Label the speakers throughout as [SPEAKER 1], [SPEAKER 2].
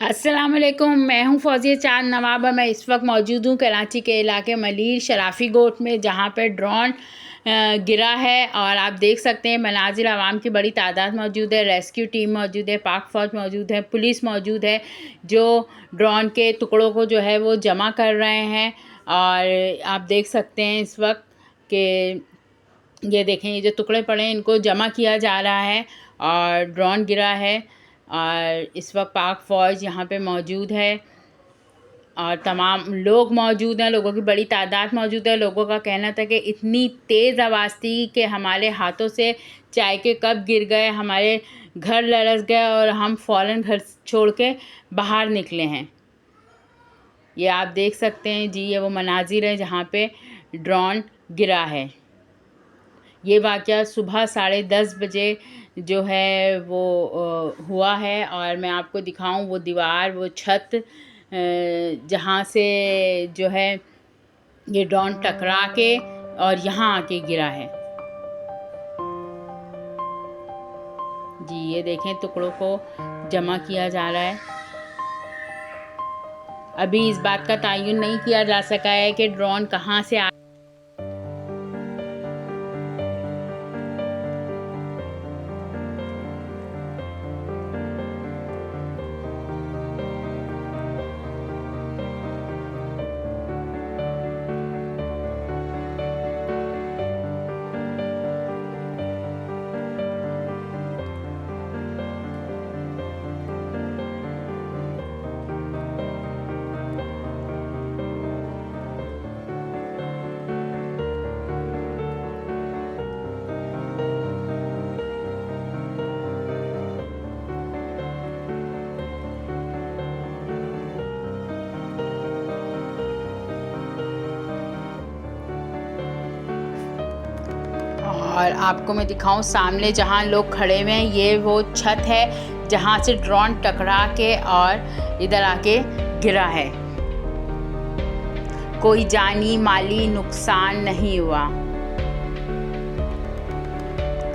[SPEAKER 1] अस्सलाम वालेकुम, मैं हूं फौजिया चांद नवाब। मैं इस वक्त मौजूद हूं कराची के इलाके मलीर शराफी गोट में, जहां पे ड्रोन गिरा है। और आप देख सकते हैं मनाजिर आवाम की बड़ी तादाद मौजूद है, रेस्क्यू टीम मौजूद है, पाक फ़ौज मौजूद है, पुलिस मौजूद है, जो ड्रोन के टुकड़ों को जो है वो जमा कर रहे हैं। और आप देख सकते हैं इस वक्त कि ये देखें, ये जो टुकड़े पड़े हैं इनको जमा किया जा रहा है और ड्रोन गिरा है। और इस वक्त पाक फ़ौज यहाँ पे मौजूद है और तमाम लोग मौजूद हैं, लोगों की बड़ी तादाद मौजूद है। लोगों का कहना था कि इतनी तेज़ आवाज़ थी कि हमारे हाथों से चाय के कप गिर गए, हमारे घर लरस गए और हम फ़ौरन घर छोड़ के बाहर निकले हैं। ये आप देख सकते हैं जी, ये वो मनाजिर है जहाँ पे ड्रोन गिरा है। ये वाक़या सुबह 10:30 बजे जो है वो हुआ है। और मैं आपको दिखाऊं वो दीवार, वो छत जहाँ से जो है ये ड्रोन टकरा के और यहाँ आके गिरा है। जी ये देखें, टुकड़ों को जमा किया जा रहा है। अभी इस बात का तयन नहीं किया जा सका है कि ड्रोन कहाँ से और आपको मैं दिखाऊं सामने जहां लोग खड़े हुए हैं, ये वो छत है जहां से ड्रोन टकरा के और इधर आके गिरा है। कोई जानी माली नुकसान नहीं हुआ।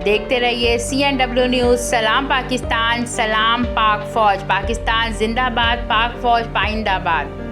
[SPEAKER 1] देखते रहिए CNW न्यूज़। सलाम पाकिस्तान, सलाम पाक फ़ौज। पाकिस्तान जिंदाबाद, पाक फ़ौज पाइंदाबाद।